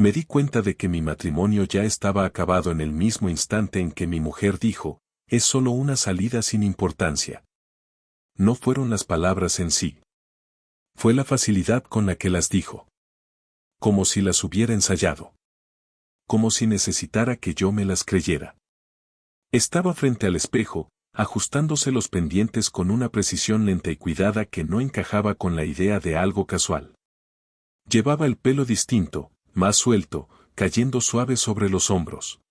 Me di cuenta de que mi matrimonio ya estaba acabado en el mismo instante en que mi mujer dijo, es solo una salida sin importancia. No fueron las palabras en sí. Fue la facilidad con la que las dijo. Como si las hubiera ensayado. Como si necesitara que yo me las creyera. Estaba frente al espejo, ajustándose los pendientes con una precisión lenta y cuidada que no encajaba con la idea de algo casual. Llevaba el pelo distinto, más suelto, cayendo suave sobre los hombros.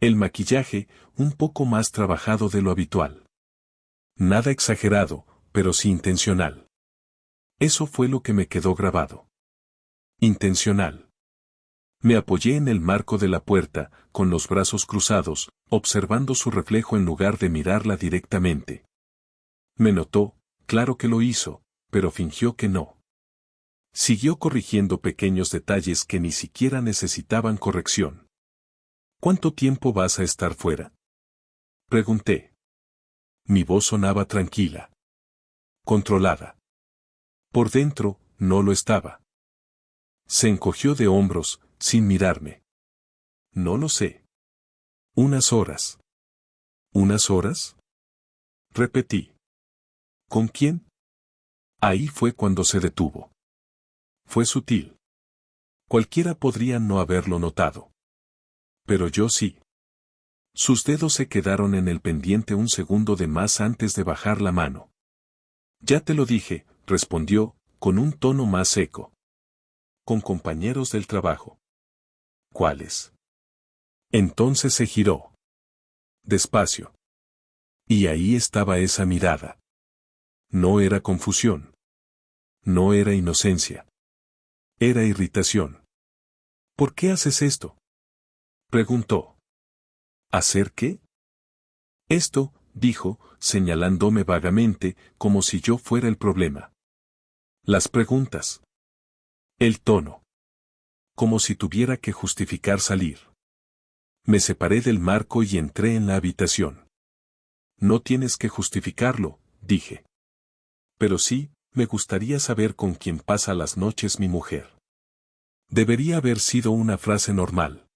El maquillaje, un poco más trabajado de lo habitual. Nada exagerado, pero sí intencional. Eso fue lo que me quedó grabado. Intencional. Me apoyé en el marco de la puerta, con los brazos cruzados, observando su reflejo en lugar de mirarla directamente. Me notó, claro que lo hizo, pero fingió que no. Siguió corrigiendo pequeños detalles que ni siquiera necesitaban corrección. ¿Cuánto tiempo vas a estar fuera? Pregunté. Mi voz sonaba tranquila. Controlada. Por dentro, no lo estaba. Se encogió de hombros, sin mirarme. No lo sé. Unas horas. ¿Unas horas? Repetí. ¿Con quién? Ahí fue cuando se detuvo. Fue sutil. Cualquiera podría no haberlo notado. Pero yo sí. Sus dedos se quedaron en el pendiente un segundo de más antes de bajar la mano. Ya te lo dije, respondió, con un tono más seco. Con compañeros del trabajo. ¿Cuáles? Entonces se giró. Despacio. Y ahí estaba esa mirada. No era confusión. No era inocencia. Era irritación. ¿Por qué haces esto? Preguntó. ¿Hacer qué? Esto, dijo, señalándome vagamente, como si yo fuera el problema. Las preguntas. El tono. Como si tuviera que justificar salir. Me separé del marco y entré en la habitación. No tienes que justificarlo, dije. Pero sí, me gustaría saber con quién pasa las noches mi mujer. Debería haber sido una frase normal.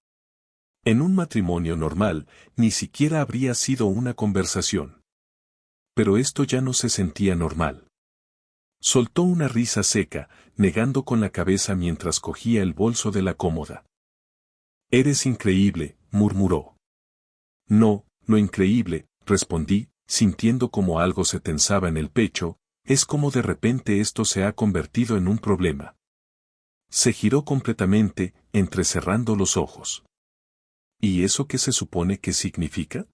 En un matrimonio normal, ni siquiera habría sido una conversación. Pero esto ya no se sentía normal. Soltó una risa seca, negando con la cabeza mientras cogía el bolso de la cómoda. Eres increíble, murmuró. No, lo increíble, respondí, sintiendo como algo se tensaba en el pecho, es como de repente esto se ha convertido en un problema. Se giró completamente, entrecerrando los ojos. ¿Y eso qué se supone que significa?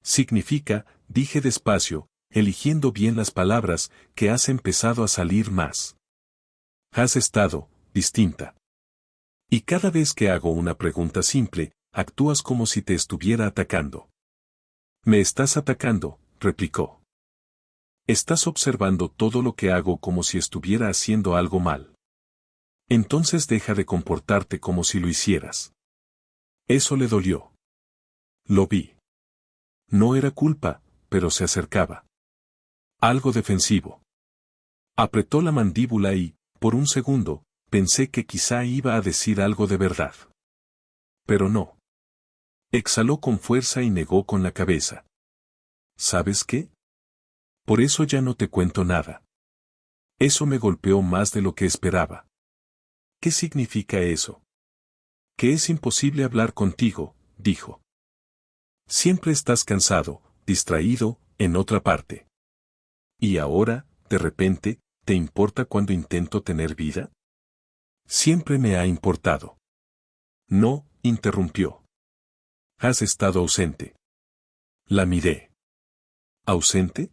Significa, dije despacio, eligiendo bien las palabras, que has empezado a salir más. Has estado, distinta. Y cada vez que hago una pregunta simple, actúas como si te estuviera atacando. Me estás atacando, replicó. Estás observando todo lo que hago como si estuviera haciendo algo mal. Entonces deja de comportarte como si lo hicieras. Eso le dolió. Lo vi. No era culpa, pero se acercaba. Algo defensivo. Apretó la mandíbula y, por un segundo, pensé que quizá iba a decir algo de verdad. Pero no. Exhaló con fuerza y negó con la cabeza. ¿Sabes qué? Por eso ya no te cuento nada. Eso me golpeó más de lo que esperaba. ¿Qué significa eso? Que es imposible hablar contigo, dijo. Siempre estás cansado, distraído, en otra parte. Y ahora, de repente, ¿te importa cuando intento tener vida? Siempre me ha importado. No, interrumpió. Has estado ausente. La miré. ¿Ausente?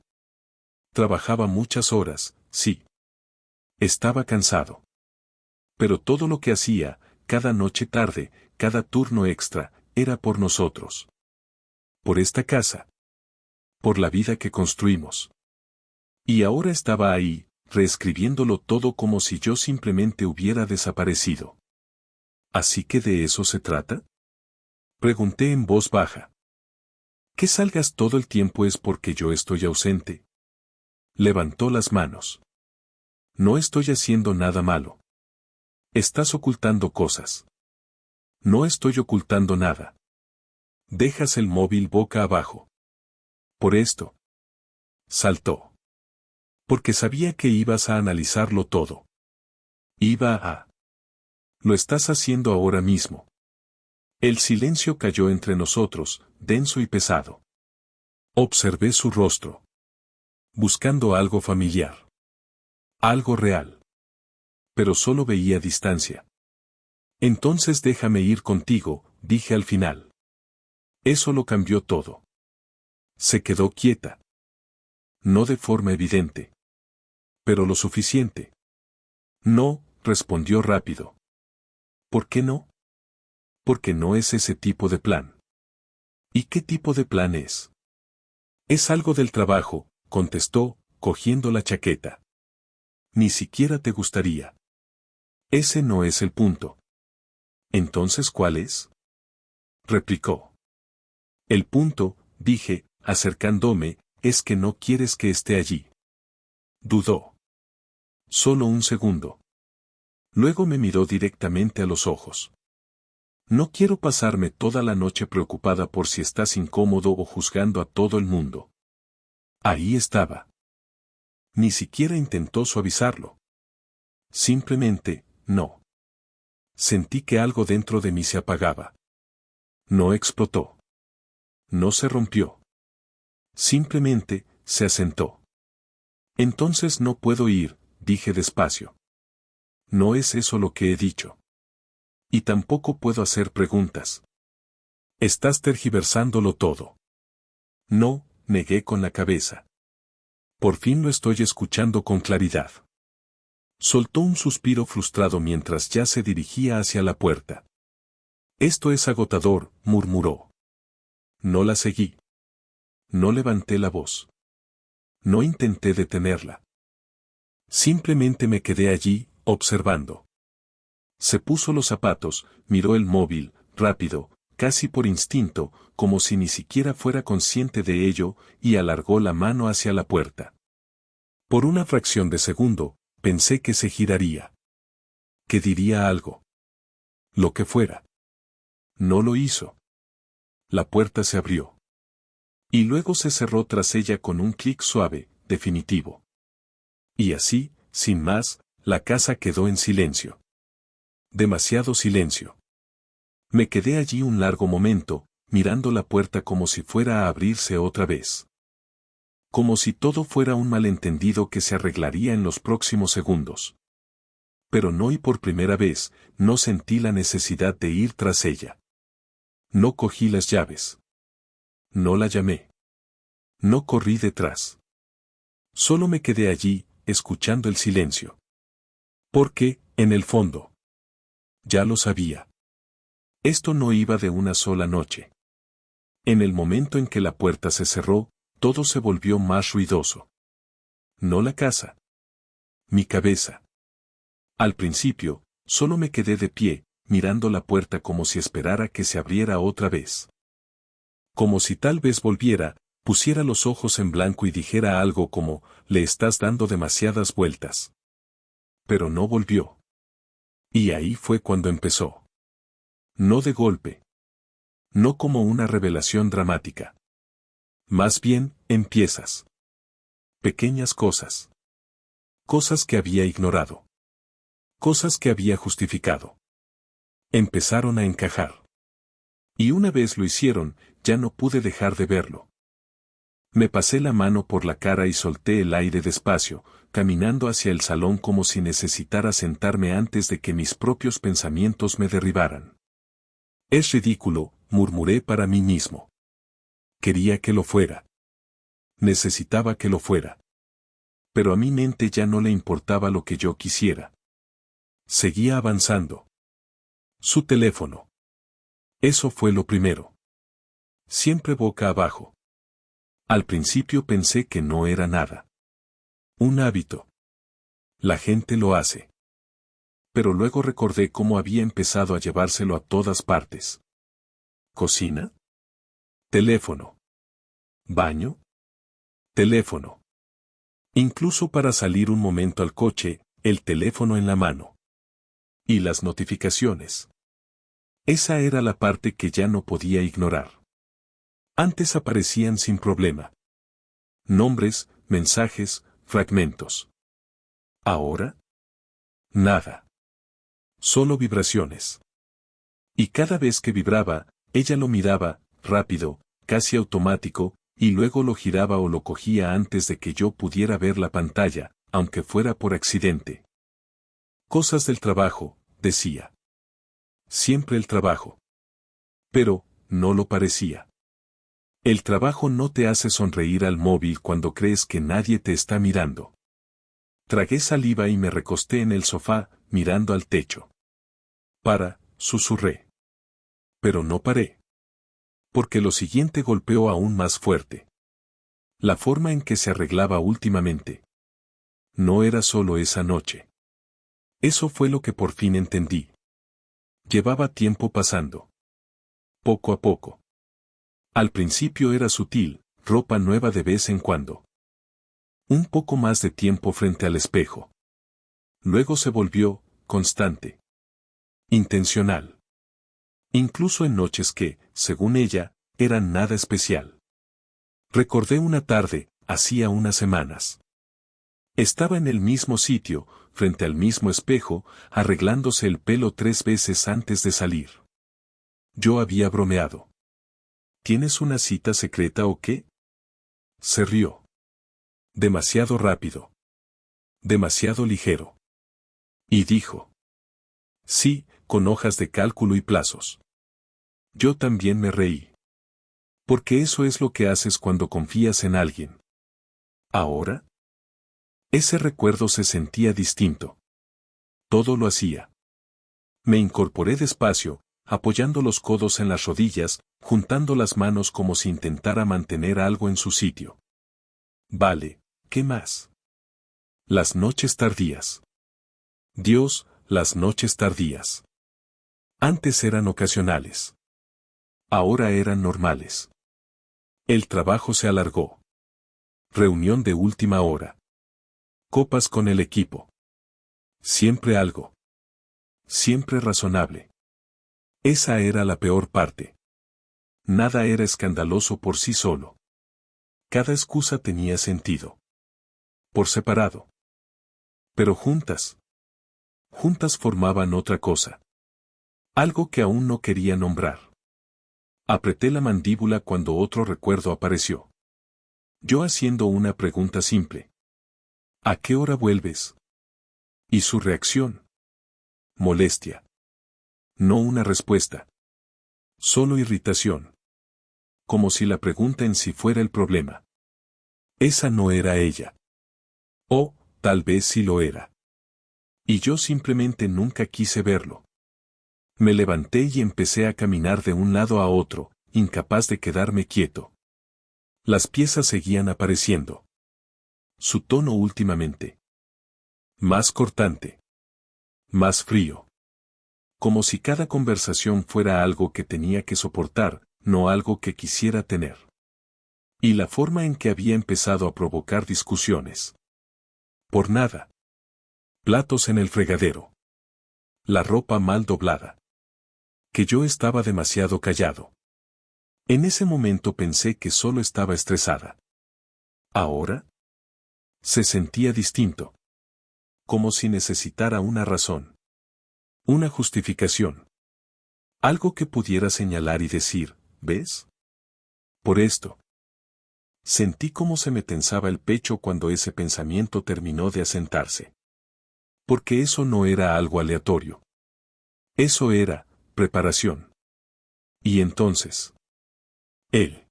Trabajaba muchas horas, sí. Estaba cansado. Pero todo lo que hacía, cada noche tarde, cada turno extra, era por nosotros. Por esta casa. Por la vida que construimos. Y ahora estaba ahí, reescribiéndolo todo como si yo simplemente hubiera desaparecido. ¿Así que de eso se trata? Pregunté en voz baja. ¿Que salgas todo el tiempo es porque yo estoy ausente? Levantó las manos. No estoy haciendo nada malo. Estás ocultando cosas. No estoy ocultando nada. Dejas el móvil boca abajo. Por esto. Saltó. Porque sabía que ibas a analizarlo todo. Iba a. Lo estás haciendo ahora mismo. El silencio cayó entre nosotros, denso y pesado. Observé su rostro. Buscando algo familiar. Algo real. Pero solo veía distancia. Entonces déjame ir contigo, dije al final. Eso lo cambió todo. Se quedó quieta. No de forma evidente. Pero lo suficiente. No, respondió rápido. ¿Por qué no? Porque no es ese tipo de plan. ¿Y qué tipo de plan es? Es algo del trabajo, contestó, cogiendo la chaqueta. Ni siquiera te gustaría. Ese no es el punto. ¿Entonces cuál es? Replicó. El punto, dije, acercándome, es que no quieres que esté allí. Dudó. Solo un segundo. Luego me miró directamente a los ojos. No quiero pasarme toda la noche preocupada por si estás incómodo o juzgando a todo el mundo. Ahí estaba. Ni siquiera intentó suavizarlo. Simplemente, no. Sentí que algo dentro de mí se apagaba. No explotó. No se rompió. Simplemente, se asentó. Entonces no puedo ir, dije despacio. No es eso lo que he dicho. Y tampoco puedo hacer preguntas. Estás tergiversándolo todo. No, negué con la cabeza. Por fin lo estoy escuchando con claridad. Soltó un suspiro frustrado mientras ya se dirigía hacia la puerta. Esto es agotador, murmuró. No la seguí. No levanté la voz. No intenté detenerla. Simplemente me quedé allí, observando. Se puso los zapatos, miró el móvil, rápido, casi por instinto, como si ni siquiera fuera consciente de ello, y alargó la mano hacia la puerta. Por una fracción de segundo, pensé que se giraría. Que diría algo. Lo que fuera. No lo hizo. La puerta se abrió. Y luego se cerró tras ella con un clic suave, definitivo. Y así, sin más, la casa quedó en silencio. Demasiado silencio. Me quedé allí un largo momento, mirando la puerta como si fuera a abrirse otra vez. Como si todo fuera un malentendido que se arreglaría en los próximos segundos. Pero no, y por primera vez, no sentí la necesidad de ir tras ella. No cogí las llaves. No la llamé. No corrí detrás. Solo me quedé allí, escuchando el silencio. Porque, en el fondo, ya lo sabía. Esto no iba de una sola noche. En el momento en que la puerta se cerró, todo se volvió más ruidoso. No la casa. Mi cabeza. Al principio, solo me quedé de pie, mirando la puerta como si esperara que se abriera otra vez. Como si tal vez volviera, pusiera los ojos en blanco y dijera algo como, le estás dando demasiadas vueltas. Pero no volvió. Y ahí fue cuando empezó. No de golpe. No como una revelación dramática. Más bien, en piezas. Pequeñas cosas. Cosas que había ignorado. Cosas que había justificado. Empezaron a encajar. Y una vez lo hicieron, ya no pude dejar de verlo. Me pasé la mano por la cara y solté el aire despacio, caminando hacia el salón como si necesitara sentarme antes de que mis propios pensamientos me derribaran. Es ridículo, murmuré para mí mismo. Quería que lo fuera. Necesitaba que lo fuera. Pero a mi mente ya no le importaba lo que yo quisiera. Seguía avanzando. Su teléfono. Eso fue lo primero. Siempre boca abajo. Al principio pensé que no era nada. Un hábito. La gente lo hace. Pero luego recordé cómo había empezado a llevárselo a todas partes. ¿Cocina? Teléfono. ¿Baño? Teléfono. Incluso para salir un momento al coche, el teléfono en la mano. Y las notificaciones. Esa era la parte que ya no podía ignorar. Antes aparecían sin problema. Nombres, mensajes, fragmentos. Ahora, nada. Solo vibraciones. Y cada vez que vibraba, ella lo miraba, rápido, casi automático, y luego lo giraba o lo cogía antes de que yo pudiera ver la pantalla, aunque fuera por accidente. Cosas del trabajo, decía. Siempre el trabajo. Pero, no lo parecía. El trabajo no te hace sonreír al móvil cuando crees que nadie te está mirando. Tragué saliva y me recosté en el sofá, mirando al techo. Susurré. Pero no paré. Porque lo siguiente golpeó aún más fuerte. La forma en que se arreglaba últimamente. No era solo esa noche. Eso fue lo que por fin entendí. Llevaba tiempo pasando. Poco a poco. Al principio era sutil, ropa nueva de vez en cuando. Un poco más de tiempo frente al espejo. Luego se volvió, constante. Intencional. Incluso en noches que, según ella, eran nada especial. Recordé una tarde, hacía unas semanas. Estaba en el mismo sitio, frente al mismo espejo, arreglándose el pelo 3 veces antes de salir. Yo había bromeado. ¿Tienes una cita secreta o qué? Se rió. Demasiado rápido. Demasiado ligero. Y dijo. Sí, con hojas de cálculo y plazos. Yo también me reí. Porque eso es lo que haces cuando confías en alguien. ¿Ahora? Ese recuerdo se sentía distinto. Todo lo hacía. Me incorporé despacio, apoyando los codos en las rodillas, juntando las manos como si intentara mantener algo en su sitio. Vale, ¿qué más? Las noches tardías. Dios, las noches tardías. Antes eran ocasionales. Ahora eran normales. El trabajo se alargó. Reunión de última hora. Copas con el equipo. Siempre algo. Siempre razonable. Esa era la peor parte. Nada era escandaloso por sí solo. Cada excusa tenía sentido. Por separado. Pero juntas. Juntas formaban otra cosa. Algo que aún no quería nombrar. Apreté la mandíbula cuando otro recuerdo apareció. Yo haciendo una pregunta simple. ¿A qué hora vuelves? Y su reacción. Molestia. No una respuesta. Solo irritación. Como si la pregunta en sí fuera el problema. Esa no era ella. O, tal vez sí lo era. Y yo simplemente nunca quise verlo. Me levanté y empecé a caminar de un lado a otro, incapaz de quedarme quieto. Las piezas seguían apareciendo. Su tono últimamente. Más cortante. Más frío. Como si cada conversación fuera algo que tenía que soportar, no algo que quisiera tener. Y la forma en que había empezado a provocar discusiones. Por nada. Platos en el fregadero. La ropa mal doblada. Que yo estaba demasiado callado. En ese momento pensé que solo estaba estresada. ¿Ahora? Se sentía distinto. Como si necesitara una razón. Una justificación. Algo que pudiera señalar y decir, ¿ves? Por esto. Sentí cómo se me tensaba el pecho cuando ese pensamiento terminó de asentarse. Porque eso no era algo aleatorio. Eso era, preparación. Y entonces. Él.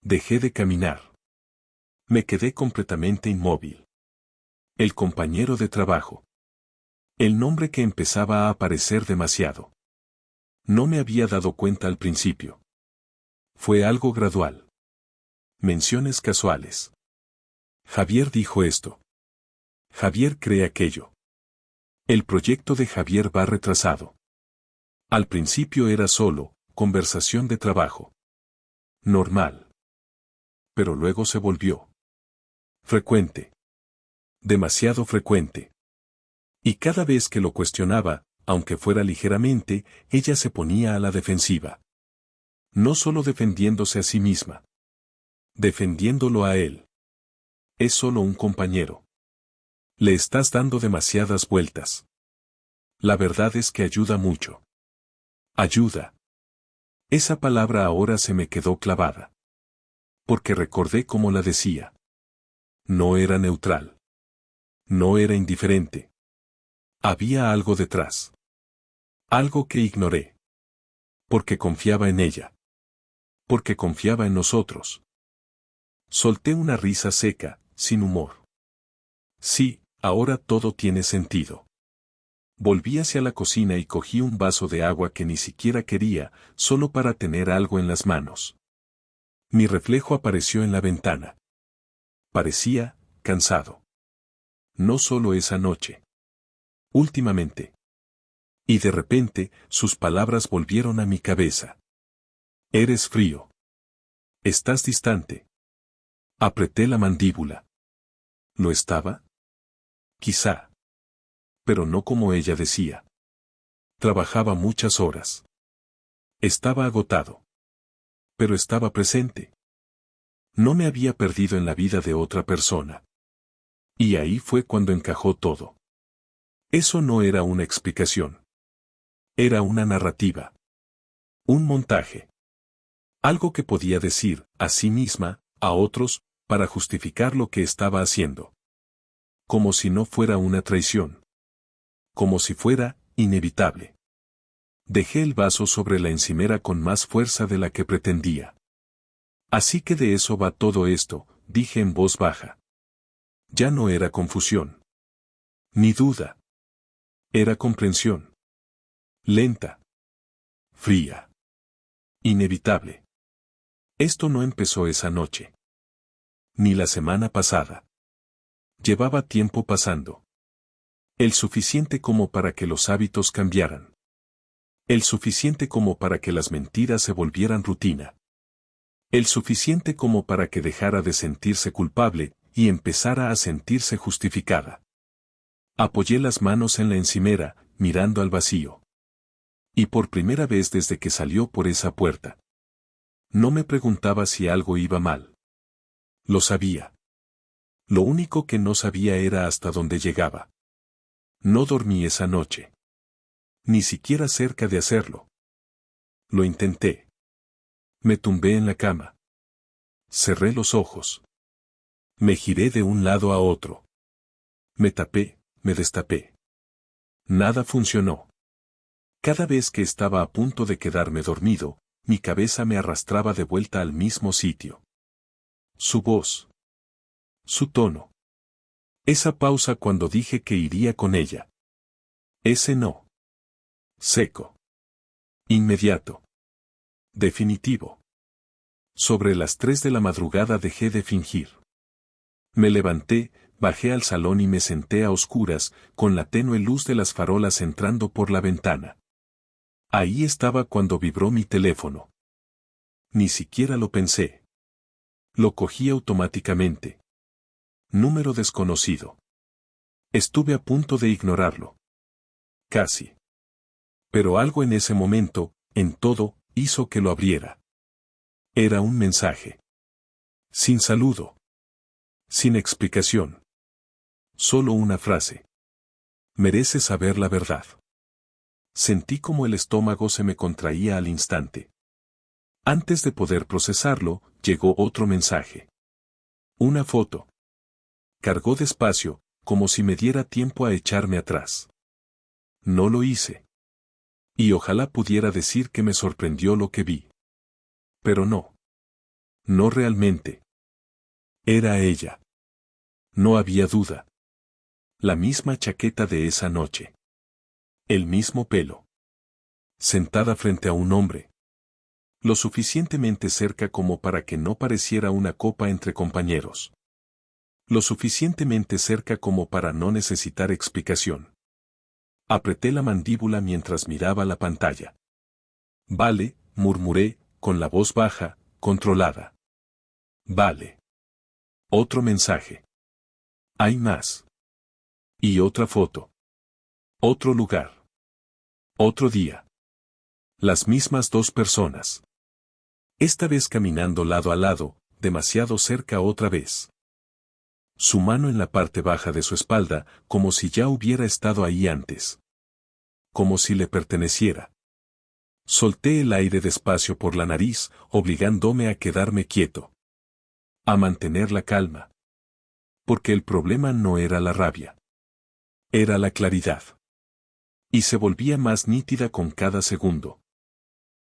Dejé de caminar. Me quedé completamente inmóvil. El compañero de trabajo. El nombre que empezaba a aparecer demasiado. No me había dado cuenta al principio. Fue algo gradual. Menciones casuales. Javier dijo esto. Javier cree aquello. El proyecto de Javier va retrasado. Al principio era solo, conversación de trabajo. Normal. Pero luego se volvió. Frecuente. Demasiado frecuente. Y cada vez que lo cuestionaba, aunque fuera ligeramente, ella se ponía a la defensiva. No solo defendiéndose a sí misma. Defendiéndolo a él. Es solo un compañero. Le estás dando demasiadas vueltas. La verdad es que ayuda mucho. Ayuda. Esa palabra ahora se me quedó clavada. Porque recordé cómo la decía. No era neutral. No era indiferente. Había algo detrás. Algo que ignoré. Porque confiaba en ella. Porque confiaba en nosotros. Solté una risa seca, sin humor. Sí, ahora todo tiene sentido. Volví hacia la cocina y cogí un vaso de agua que ni siquiera quería, solo para tener algo en las manos. Mi reflejo apareció en la ventana. Parecía, cansado. No solo esa noche. Últimamente. Y de repente, sus palabras volvieron a mi cabeza. Eres frío. Estás distante. Apreté la mandíbula. ¿Lo estaba? Quizá. Pero no como ella decía. Trabajaba muchas horas. Estaba agotado. Pero estaba presente. No me había perdido en la vida de otra persona. Y ahí fue cuando encajó todo. Eso no era una explicación. Era una narrativa. Un montaje. Algo que podía decir, a sí misma, a otros, para justificar lo que estaba haciendo. Como si no fuera una traición. Como si fuera, inevitable. Dejé el vaso sobre la encimera con más fuerza de la que pretendía. Así que de eso va todo esto, dije en voz baja. Ya no era confusión. Ni duda. Era comprensión. Lenta. Fría. Inevitable. Esto no empezó esa noche. Ni la semana pasada. Llevaba tiempo pasando. El suficiente como para que los hábitos cambiaran. El suficiente como para que las mentiras se volvieran rutina. El suficiente como para que dejara de sentirse culpable y empezara a sentirse justificada. Apoyé las manos en la encimera, mirando al vacío. Y por primera vez desde que salió por esa puerta. No me preguntaba si algo iba mal. Lo sabía. Lo único que no sabía era hasta dónde llegaba. No dormí esa noche. Ni siquiera cerca de hacerlo. Lo intenté. Me tumbé en la cama. Cerré los ojos. Me giré de un lado a otro. Me tapé, me destapé. Nada funcionó. Cada vez que estaba a punto de quedarme dormido, mi cabeza me arrastraba de vuelta al mismo sitio. Su voz. Su tono. Esa pausa cuando dije que iría con ella. Ese no. Seco. Inmediato. Definitivo. Sobre las 3 de la madrugada dejé de fingir. Me levanté, bajé al salón y me senté a oscuras, con la tenue luz de las farolas entrando por la ventana. Ahí estaba cuando vibró mi teléfono. Ni siquiera lo pensé. Lo cogí automáticamente. Número desconocido. Estuve a punto de ignorarlo. Casi. Pero algo en ese momento, en todo, hizo que lo abriera. Era un mensaje. Sin saludo. Sin explicación. Solo una frase. Mereces saber la verdad. Sentí como el estómago se me contraía al instante. Antes de poder procesarlo, llegó otro mensaje. Una foto. Cargó despacio, como si me diera tiempo a echarme atrás. No lo hice. Y ojalá pudiera decir que me sorprendió lo que vi. Pero no. No realmente. Era ella. No había duda. La misma chaqueta de esa noche. El mismo pelo. Sentada frente a un hombre. Lo suficientemente cerca como para que no pareciera una copa entre compañeros. Lo suficientemente cerca como para no necesitar explicación. Apreté la mandíbula mientras miraba la pantalla. Vale, murmuré, con la voz baja, controlada. Vale. Otro mensaje. Hay más. Y otra foto. Otro lugar. Otro día. Las mismas dos personas. Esta vez caminando lado a lado, demasiado cerca otra vez. Su mano en la parte baja de su espalda, como si ya hubiera estado ahí antes. Como si le perteneciera. Solté el aire despacio por la nariz, obligándome a quedarme quieto. A mantener la calma. Porque el problema no era la rabia. Era la claridad. Y se volvía más nítida con cada segundo.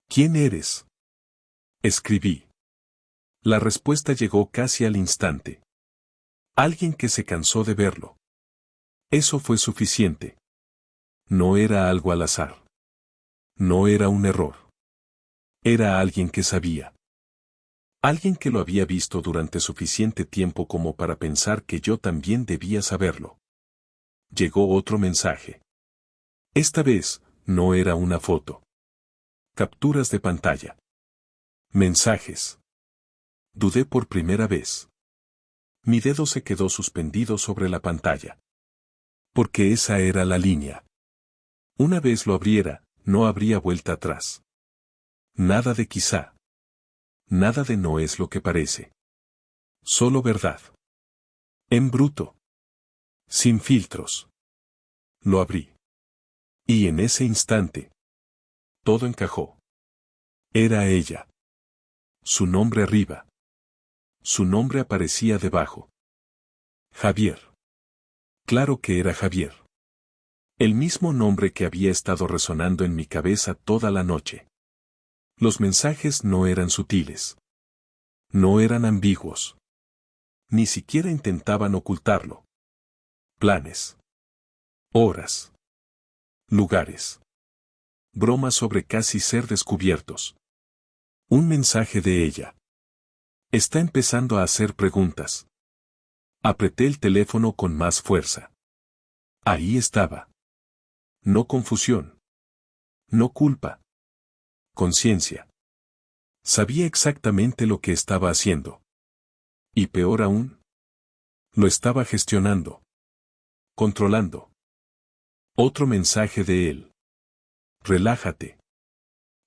¿Quién eres? Escribí. La respuesta llegó casi al instante. Alguien que se cansó de verlo. Eso fue suficiente. No era algo al azar. No era un error. Era alguien que sabía. Alguien que lo había visto durante suficiente tiempo como para pensar que yo también debía saberlo. Llegó otro mensaje. Esta vez, no era una foto. Capturas de pantalla. Mensajes. Dudé por primera vez. Mi dedo se quedó suspendido sobre la pantalla. Porque esa era la línea. Una vez lo abriera, no habría vuelta atrás. Nada de quizá. Nada de no es lo que parece. Solo verdad. En bruto. Sin filtros. Lo abrí. Y en ese instante. Todo encajó. Era ella. Su nombre arriba. Su nombre aparecía debajo. Javier. Claro que era Javier. El mismo nombre que había estado resonando en mi cabeza toda la noche. Los mensajes no eran sutiles. No eran ambiguos. Ni siquiera intentaban ocultarlo. Planes. Horas. Lugares. Bromas sobre casi ser descubiertos. Un mensaje de ella. Está empezando a hacer preguntas. Apreté el teléfono con más fuerza. Ahí estaba. No confusión. No culpa. Conciencia. Sabía exactamente lo que estaba haciendo. Y peor aún. Lo estaba gestionando. Controlando. Otro mensaje de él. Relájate.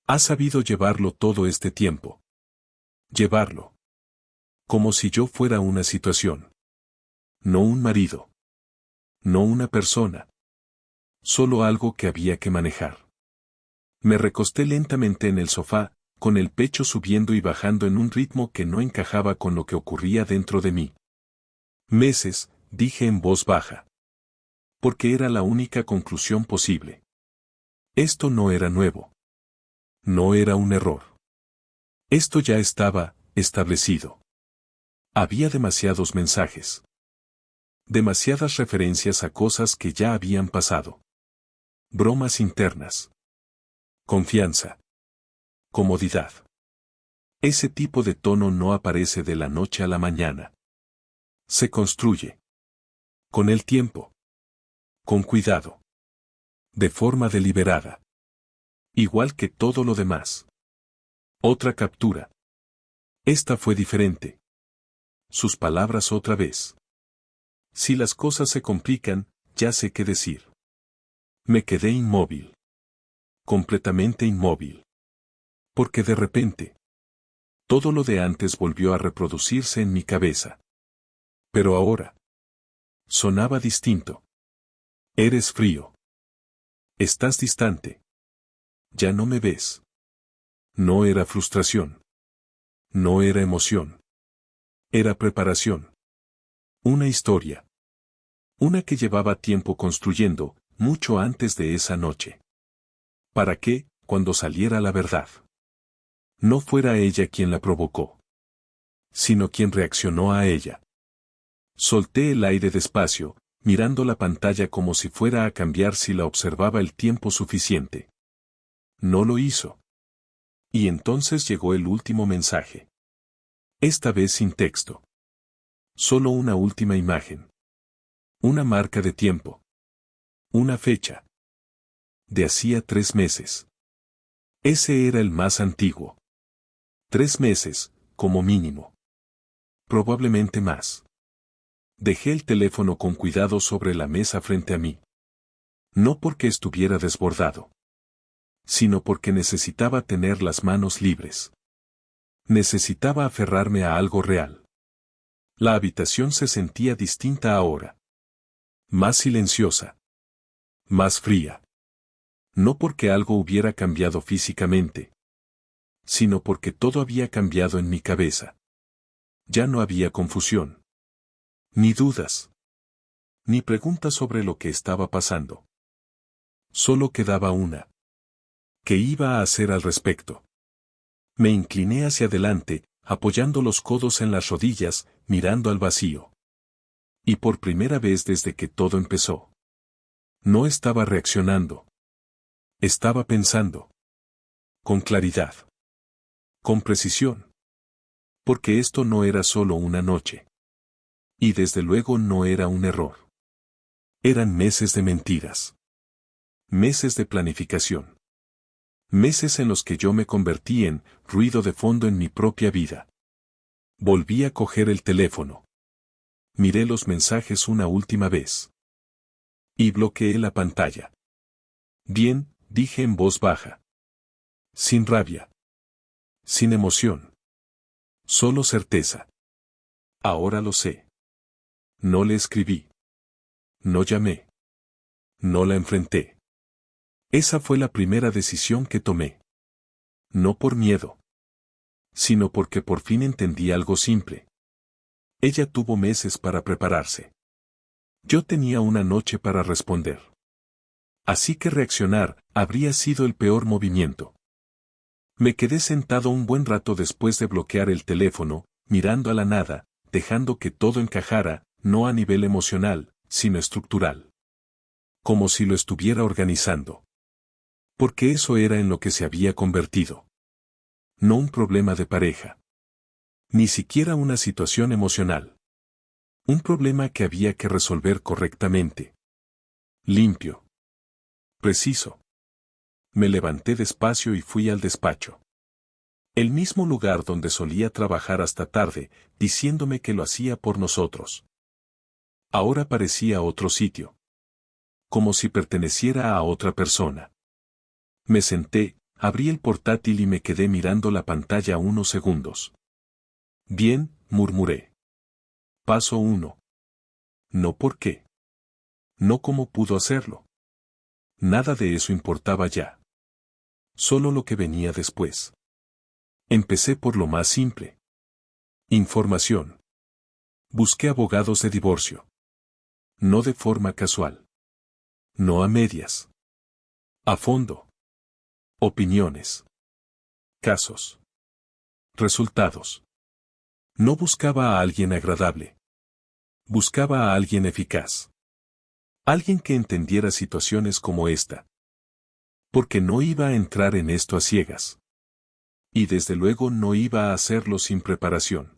Has sabido llevarlo todo este tiempo. Llevarlo. Como si yo fuera una situación. No un marido. No una persona. Solo algo que había que manejar. Me recosté lentamente en el sofá, con el pecho subiendo y bajando en un ritmo que no encajaba con lo que ocurría dentro de mí. Meses, dije en voz baja. Porque era la única conclusión posible. Esto no era nuevo. No era un error. Esto ya estaba establecido. Había demasiados mensajes. Demasiadas referencias a cosas que ya habían pasado. Bromas internas. Confianza. Comodidad. Ese tipo de tono no aparece de la noche a la mañana. Se construye. Con el tiempo. Con cuidado. De forma deliberada. Igual que todo lo demás. Otra captura. Esta fue diferente. Sus palabras otra vez. Si las cosas se complican, ya sé qué decir. Me quedé inmóvil. Completamente inmóvil. Porque de repente, todo lo de antes volvió a reproducirse en mi cabeza. Pero ahora, sonaba distinto. Eres frío. Estás distante. Ya no me ves. No era frustración. No era emoción. Era preparación. Una historia. Una que llevaba tiempo construyendo, mucho antes de esa noche. Para que, cuando saliera la verdad, no fuera ella quien la provocó, sino quien reaccionó a ella. Solté el aire despacio, mirando la pantalla como si fuera a cambiar si la observaba el tiempo suficiente. No lo hizo. Y entonces llegó el último mensaje. Esta vez sin texto. Solo una última imagen. Una marca de tiempo. Una fecha. De hacía 3 meses. Ese era el más antiguo. 3 meses, como mínimo. Probablemente más. Dejé el teléfono con cuidado sobre la mesa frente a mí. No porque estuviera desbordado. sino porque necesitaba tener las manos libres. Necesitaba aferrarme a algo real. La habitación se sentía distinta ahora. Más silenciosa. Más fría. No porque algo hubiera cambiado físicamente, sino porque todo había cambiado en mi cabeza. Ya no había confusión. Ni dudas. Ni preguntas sobre lo que estaba pasando. Solo quedaba una. ¿Qué iba a hacer al respecto? Me incliné hacia adelante, apoyando los codos en las rodillas, mirando al vacío. Y por primera vez desde que todo empezó. No estaba reaccionando. Estaba pensando. Con claridad. Con precisión. Porque esto no era solo una noche. Y desde luego no era un error. Eran meses de mentiras. Meses de planificación. Meses en los que yo me convertí en ruido de fondo en mi propia vida. Volví a coger el teléfono. Miré los mensajes una última vez. Y bloqueé la pantalla. Bien, dije en voz baja. Sin rabia. Sin emoción. Solo certeza. Ahora lo sé. No le escribí. No llamé. No la enfrenté. Esa fue la primera decisión que tomé. No por miedo. Sino porque por fin entendí algo simple. Ella tuvo meses para prepararse. Yo tenía una noche para responder. Así que reaccionar habría sido el peor movimiento. Me quedé sentado un buen rato después de bloquear el teléfono, mirando a la nada, dejando que todo encajara, no a nivel emocional, sino estructural. Como si lo estuviera organizando. Porque eso era en lo que se había convertido. No un problema de pareja. Ni siquiera una situación emocional. Un problema que había que resolver correctamente. Limpio. Preciso. Me levanté despacio y fui al despacho. El mismo lugar donde solía trabajar hasta tarde, diciéndome que lo hacía por nosotros. Ahora parecía otro sitio. Como si perteneciera a otra persona. Me senté, abrí el portátil y me quedé mirando la pantalla unos segundos. Bien, murmuré. Paso 1. No por qué. No cómo pudo hacerlo. Nada de eso importaba ya. Solo lo que venía después. Empecé por lo más simple. Información. Busqué abogados de divorcio. No de forma casual. No a medias. A fondo. Opiniones. Casos. Resultados. No buscaba a alguien agradable. Buscaba a alguien eficaz. Alguien que entendiera situaciones como esta. Porque no iba a entrar en esto a ciegas. Y desde luego no iba a hacerlo sin preparación.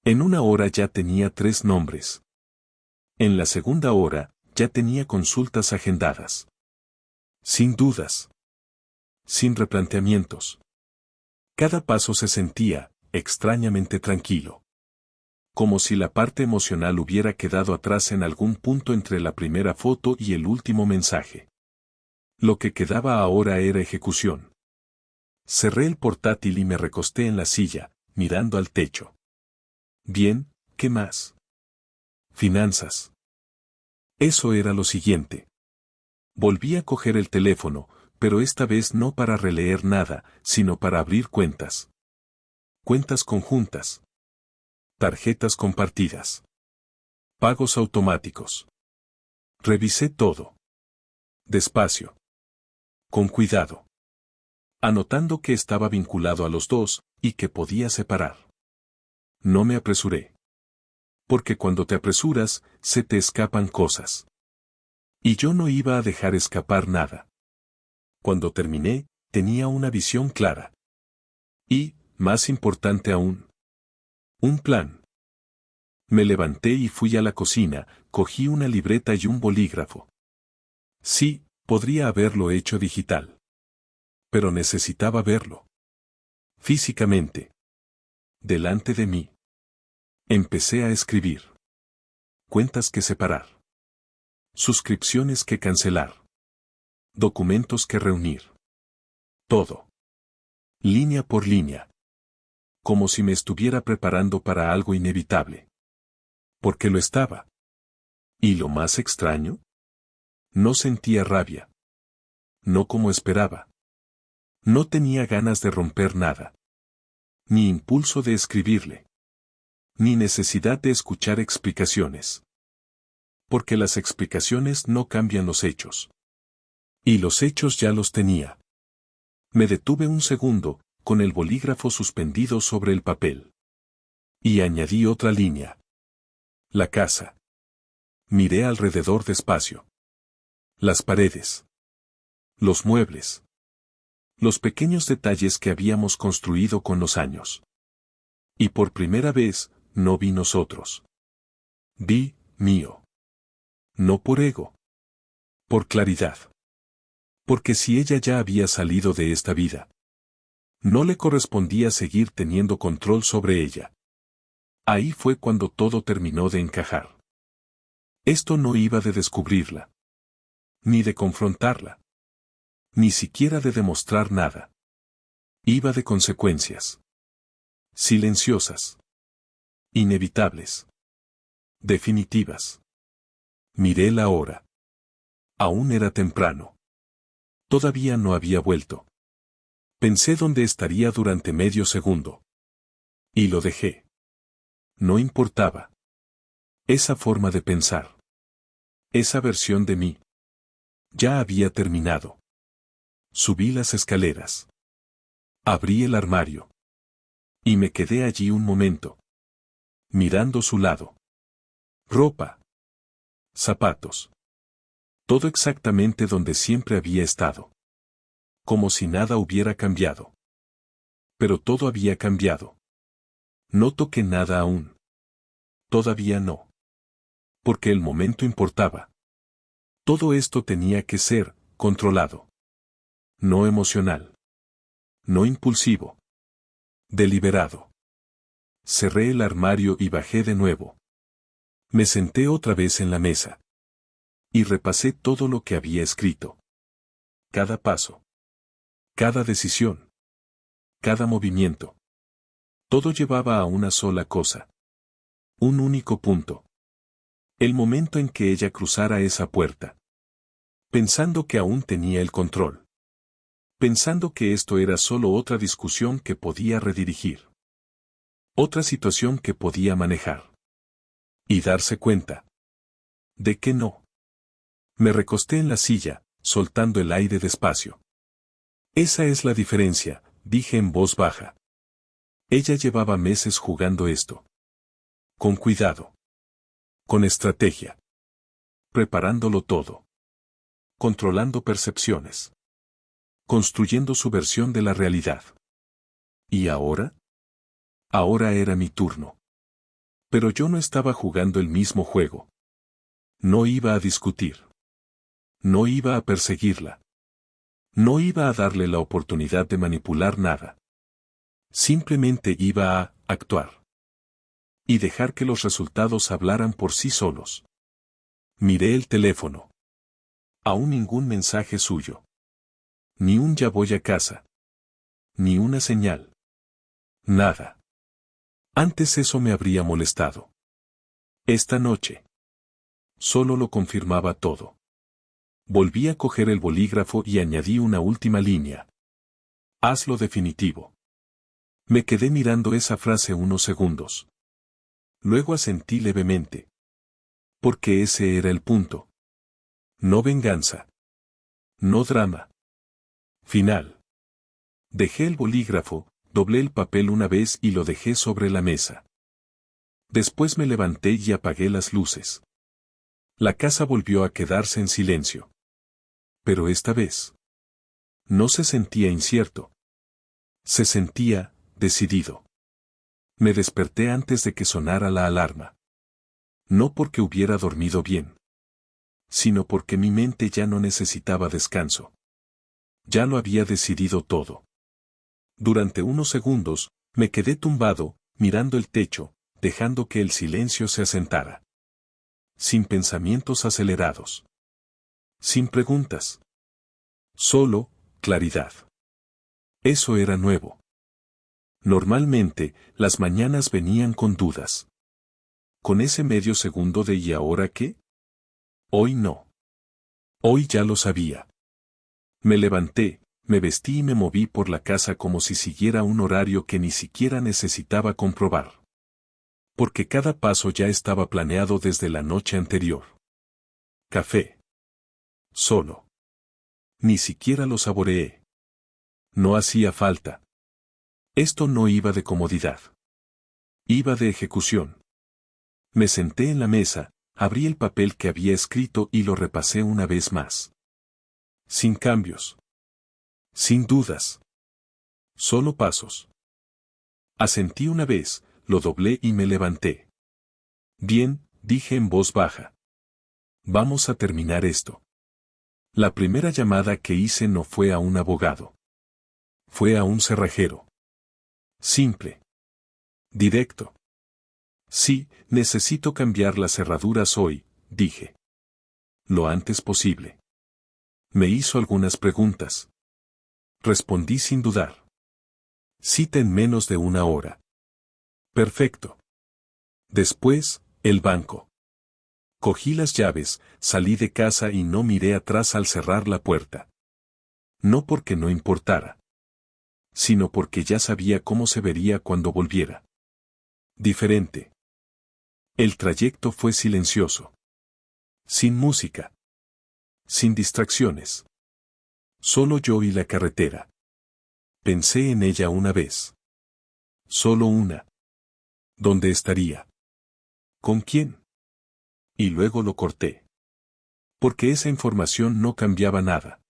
En una hora ya tenía 3 nombres. En la segunda hora, ya tenía consultas agendadas. Sin dudas. Sin replanteamientos. Cada paso se sentía, extrañamente tranquilo. Como si la parte emocional hubiera quedado atrás en algún punto entre la primera foto y el último mensaje. Lo que quedaba ahora era ejecución. Cerré el portátil y me recosté en la silla, mirando al techo. Bien, ¿qué más? Finanzas. Eso era lo siguiente. Volví a coger el teléfono, pero esta vez no para releer nada, sino para abrir cuentas. Cuentas conjuntas. Tarjetas compartidas. Pagos automáticos. Revisé todo. Despacio. Con cuidado. Anotando que estaba vinculado a los dos, y que podía separar. No me apresuré. Porque cuando te apresuras, se te escapan cosas. Y yo no iba a dejar escapar nada. Cuando terminé, tenía una visión clara. Y, más importante aún, un plan. Me levanté y fui a la cocina, cogí una libreta y un bolígrafo. Sí, podría haberlo hecho digital. Pero necesitaba verlo. Físicamente. Delante de mí. Empecé a escribir. Cuentas que separar. Suscripciones que cancelar. Documentos que reunir. Todo. Línea por línea. Como si me estuviera preparando para algo inevitable. Porque lo estaba. ¿Y lo más extraño? No sentía rabia. No como esperaba. No tenía ganas de romper nada. Ni impulso de escribirle. Ni necesidad de escuchar explicaciones. Porque las explicaciones no cambian los hechos. Y los hechos ya los tenía. Me detuve un segundo, con el bolígrafo suspendido sobre el papel. Y añadí otra línea. La casa. Miré alrededor despacio. Las paredes. Los muebles. Los pequeños detalles que habíamos construido con los años. Y por primera vez, no vi nosotros. Vi, mío. No por ego. Por claridad. Porque si ella ya había salido de esta vida, no le correspondía seguir teniendo control sobre ella. Ahí fue cuando todo terminó de encajar. Esto no iba de descubrirla. Ni de confrontarla. Ni siquiera de demostrar nada. Iba de consecuencias. Silenciosas. Inevitables. Definitivas. Miré la hora. Aún era temprano. Todavía no había vuelto. Pensé dónde estaría durante medio segundo. Y lo dejé. No importaba. Esa forma de pensar. Esa versión de mí. Ya había terminado. Subí las escaleras. Abrí el armario. Y me quedé allí un momento. Mirando su lado. Ropa. Zapatos. Todo exactamente donde siempre había estado. Como si nada hubiera cambiado. Pero todo había cambiado. No toqué nada aún. Todavía no. Porque el momento importaba. Todo esto tenía que ser controlado. No emocional. No impulsivo. Deliberado. Cerré el armario y bajé de nuevo. Me senté otra vez en la mesa. Y repasé todo lo que había escrito. Cada paso. Cada decisión. Cada movimiento. Todo llevaba a una sola cosa. Un único punto. El momento en que ella cruzara esa puerta. Pensando que aún tenía el control. Pensando que esto era solo otra discusión que podía redirigir. Otra situación que podía manejar. Y darse cuenta. De que no. Me recosté en la silla, soltando el aire despacio. Esa es la diferencia, dije en voz baja. Ella llevaba meses jugando esto. Con cuidado. Con estrategia. Preparándolo todo. Controlando percepciones. Construyendo su versión de la realidad. ¿Y ahora? Ahora era mi turno. Pero yo no estaba jugando el mismo juego. No iba a discutir. No iba a perseguirla. No iba a darle la oportunidad de manipular nada. Simplemente iba a actuar. Y dejar que los resultados hablaran por sí solos. Miré el teléfono. Aún ningún mensaje suyo. Ni un ya voy a casa. Ni una señal. Nada. Antes eso me habría molestado. Esta noche. Solo lo confirmaba todo. Volví a coger el bolígrafo y añadí una última línea. Hazlo definitivo. Me quedé mirando esa frase unos segundos. Luego asentí levemente. Porque ese era el punto. No venganza. No drama. Final. Dejé el bolígrafo, doblé el papel una vez y lo dejé sobre la mesa. Después me levanté y apagué las luces. La casa volvió a quedarse en silencio. Pero esta vez. No se sentía incierto. Se sentía decidido. Me desperté antes de que sonara la alarma. No porque hubiera dormido bien. Sino porque mi mente ya no necesitaba descanso. Ya lo había decidido todo. Durante unos segundos, me quedé tumbado, mirando el techo, dejando que el silencio se asentara. Sin pensamientos acelerados. Sin preguntas. Solo, claridad. Eso era nuevo. Normalmente, las mañanas venían con dudas. Con ese medio segundo de ¿y ahora qué? Hoy no. Hoy ya lo sabía. Me levanté, me vestí y me moví por la casa como si siguiera un horario que ni siquiera necesitaba comprobar. Porque cada paso ya estaba planeado desde la noche anterior. Café. Solo. Ni siquiera lo saboreé. No hacía falta. Esto no iba de comodidad. Iba de ejecución. Me senté en la mesa, abrí el papel que había escrito y lo repasé una vez más. Sin cambios. Sin dudas. Solo pasos. Asentí una vez, lo doblé y me levanté. Bien, dije en voz baja. Vamos a terminar esto. La primera llamada que hice no fue a un abogado. Fue a un cerrajero. Simple. Directo. Sí, necesito cambiar las cerraduras hoy, dije. Lo antes posible. Me hizo algunas preguntas. Respondí sin dudar. Cita en menos de una hora. Perfecto. Después, el banco. Cogí las llaves, salí de casa y no miré atrás al cerrar la puerta. No porque no importara, sino porque ya sabía cómo se vería cuando volviera. Diferente. El trayecto fue silencioso. Sin música. Sin distracciones. Solo yo y la carretera. Pensé en ella una vez. Solo una. ¿Dónde estaría? ¿Con quién? Y luego lo corté. Porque esa información no cambiaba nada.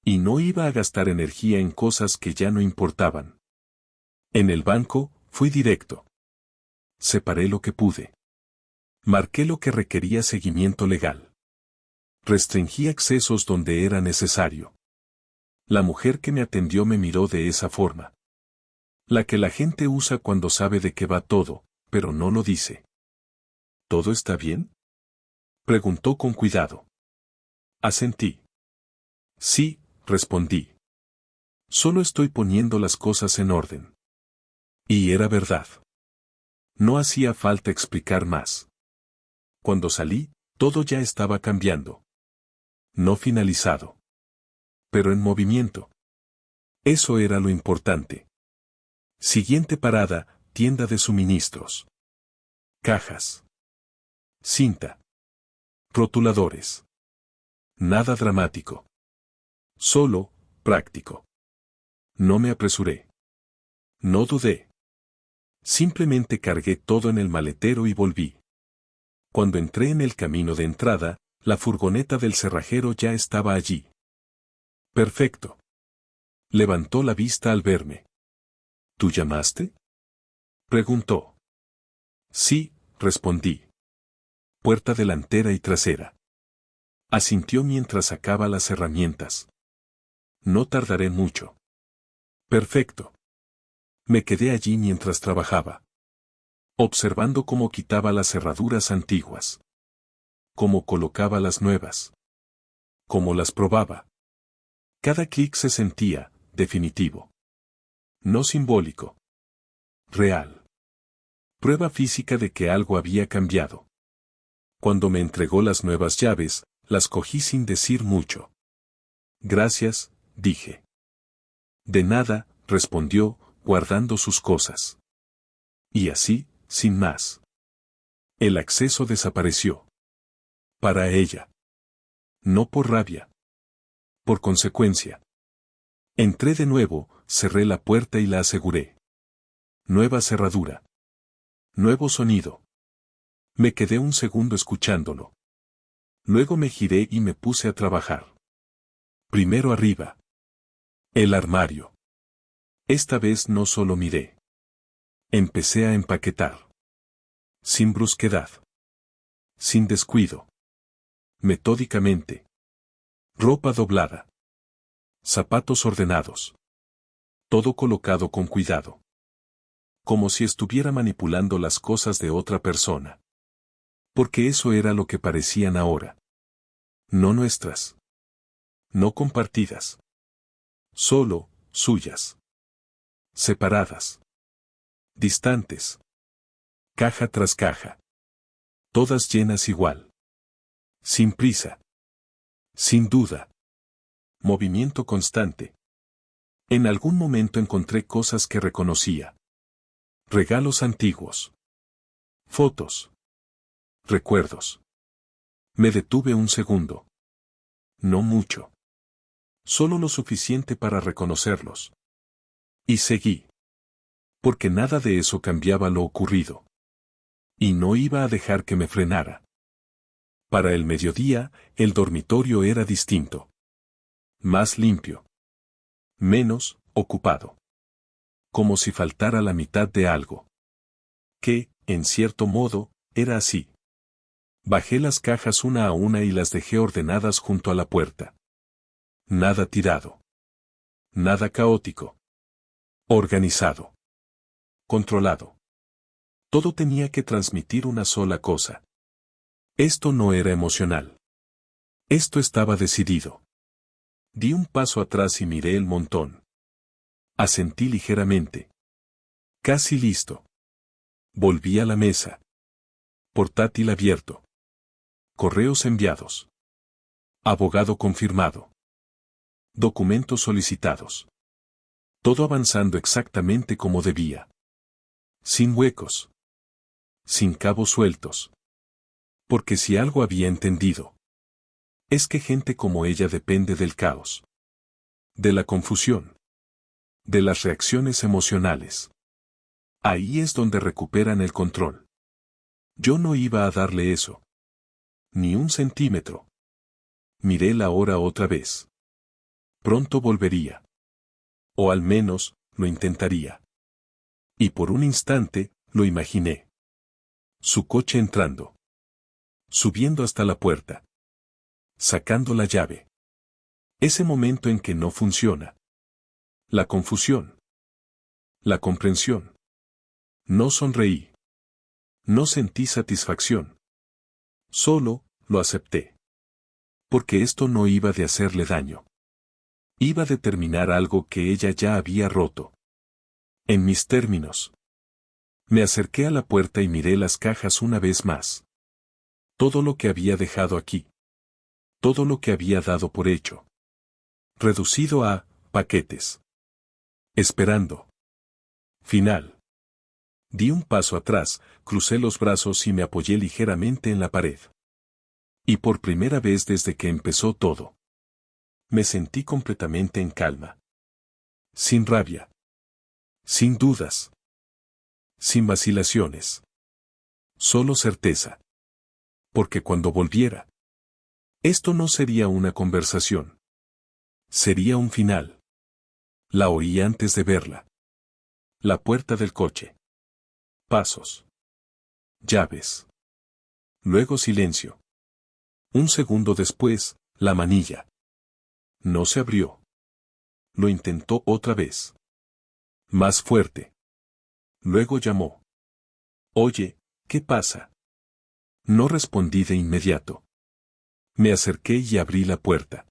Y no iba a gastar energía en cosas que ya no importaban. En el banco, fui directo. Separé lo que pude. Marqué lo que requería seguimiento legal. Restringí accesos donde era necesario. La mujer que me atendió me miró de esa forma. La que la gente usa cuando sabe de qué va todo, pero no lo dice. ¿Todo está bien? Preguntó con cuidado. Asentí. Sí, respondí. Solo estoy poniendo las cosas en orden. Y era verdad. No hacía falta explicar más. Cuando salí, todo ya estaba cambiando. No finalizado. Pero en movimiento. Eso era lo importante. Siguiente parada, tienda de suministros. Cajas. Cinta. Rotuladores. Nada dramático. Solo, práctico. No me apresuré. No dudé. Simplemente cargué todo en el maletero y volví. Cuando entré en el camino de entrada, la furgoneta del cerrajero ya estaba allí. Perfecto. Levantó la vista al verme. ¿Tú llamaste? Preguntó. Sí, respondí. Puerta delantera y trasera. Asintió mientras sacaba las herramientas. No tardaré mucho. Perfecto. Me quedé allí mientras trabajaba. Observando cómo quitaba las cerraduras antiguas. Cómo colocaba las nuevas. Cómo las probaba. Cada clic se sentía, definitivo. No simbólico. Real. Prueba física de que algo había cambiado. Cuando me entregó las nuevas llaves, las cogí sin decir mucho. Gracias, dije. De nada, respondió, guardando sus cosas. Y así, sin más. El acceso desapareció. Para ella. No por rabia. Por consecuencia. Entré de nuevo, cerré la puerta y la aseguré. Nueva cerradura. Nuevo sonido. Me quedé un segundo escuchándolo. Luego me giré y me puse a trabajar. Primero arriba. El armario. Esta vez no solo miré. Empecé a empaquetar. Sin brusquedad. Sin descuido. Metódicamente. Ropa doblada. Zapatos ordenados. Todo colocado con cuidado. Como si estuviera manipulando las cosas de otra persona. Porque eso era lo que parecían ahora. No nuestras. No compartidas. Solo suyas. Separadas. Distantes. Caja tras caja. Todas llenas igual. Sin prisa. Sin duda. Movimiento constante. En algún momento encontré cosas que reconocía. Regalos antiguos. Fotos. Recuerdos. Me detuve un segundo. No mucho. Solo lo suficiente para reconocerlos. Y seguí. Porque nada de eso cambiaba lo ocurrido. Y no iba a dejar que me frenara. Para el mediodía, el dormitorio era distinto. Más limpio. Menos ocupado. Como si faltara la mitad de algo. Que, en cierto modo, era así. Bajé las cajas una a una y las dejé ordenadas junto a la puerta. Nada tirado. Nada caótico. Organizado. Controlado. Todo tenía que transmitir una sola cosa. Esto no era emocional. Esto estaba decidido. Di un paso atrás y miré el montón. Asentí ligeramente. Casi listo. Volví a la mesa. Portátil abierto. Correos enviados. Abogado confirmado. Documentos solicitados. Todo avanzando exactamente como debía. Sin huecos. Sin cabos sueltos. Porque si algo había entendido, es que gente como ella depende del caos. De la confusión. De las reacciones emocionales. Ahí es donde recuperan el control. Yo no iba a darle eso. Ni un centímetro. Miré la hora otra vez. Pronto volvería. O al menos, lo intentaría. Y por un instante, lo imaginé. Su coche entrando. Subiendo hasta la puerta. Sacando la llave. Ese momento en que no funciona. La confusión. La comprensión. No sonreí. No sentí satisfacción. Solo, lo acepté. Porque esto no iba de hacerle daño. Iba de terminar algo que ella ya había roto. En mis términos. Me acerqué a la puerta y miré las cajas una vez más. Todo lo que había dejado aquí. Todo lo que había dado por hecho. Reducido a paquetes. Esperando. Final. Di un paso atrás, crucé los brazos y me apoyé ligeramente en la pared. Y por primera vez desde que empezó todo, me sentí completamente en calma. Sin rabia. Sin dudas. Sin vacilaciones. Solo certeza. Porque cuando volviera, esto no sería una conversación. Sería un final. La oí antes de verla. La puerta del coche. Pasos. Llaves. Luego silencio. Un segundo después, la manilla. No se abrió. Lo intentó otra vez. Más fuerte. Luego llamó. Oye, ¿qué pasa? No respondí de inmediato. Me acerqué y abrí la puerta.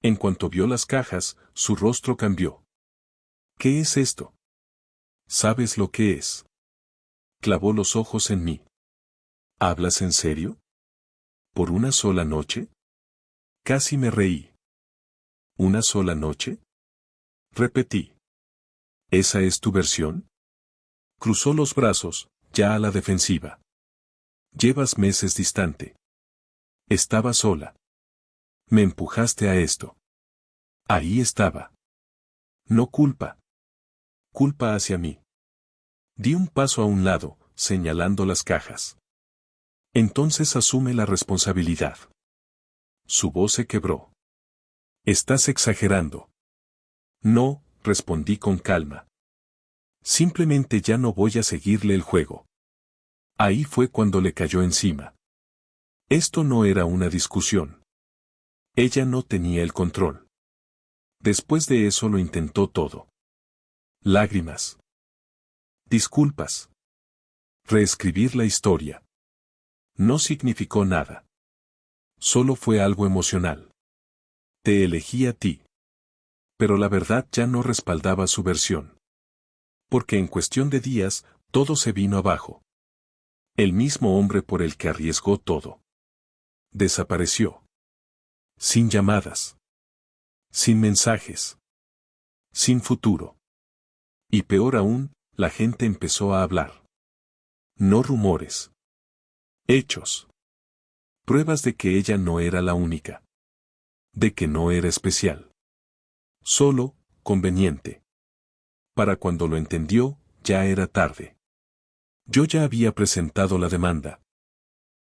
En cuanto vio las cajas, su rostro cambió. ¿Qué es esto? ¿Sabes lo que es? Clavó los ojos en mí. ¿Hablas en serio? ¿Por una sola noche? Casi me reí. ¿Una sola noche? Repetí. ¿Esa es tu versión? Cruzó los brazos, ya a la defensiva. Llevas meses distante. Estaba sola. Me empujaste a esto. Ahí estaba. No culpa. Culpa hacia mí. Di un paso a un lado, señalando las cajas. Entonces asume la responsabilidad. Su voz se quebró. Estás exagerando. No, respondí con calma. Simplemente ya no voy a seguirle el juego. Ahí fue cuando le cayó encima. Esto no era una discusión. Ella no tenía el control. Después de eso lo intentó todo. Lágrimas. Disculpas. Reescribir la historia. No significó nada. Solo fue algo emocional. Te elegí a ti. Pero la verdad ya no respaldaba su versión. Porque en cuestión de días, todo se vino abajo. El mismo hombre por el que arriesgó todo. Desapareció. Sin llamadas. Sin mensajes. Sin futuro. Y peor aún, la gente empezó a hablar. No rumores. Hechos. Pruebas de que ella no era la única. De que no era especial. Solo, conveniente. Para cuando lo entendió, ya era tarde. Yo ya había presentado la demanda.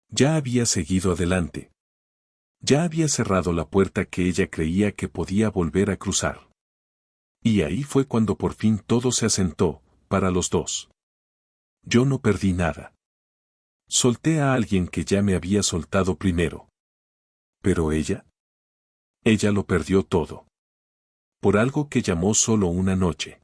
Ya había seguido adelante. Ya había cerrado la puerta que ella creía que podía volver a cruzar. Y ahí fue cuando por fin todo se asentó, para los dos. Yo no perdí nada. Solté a alguien que ya me había soltado primero. Pero ella. Ella lo perdió todo. Por algo que llamó solo una noche.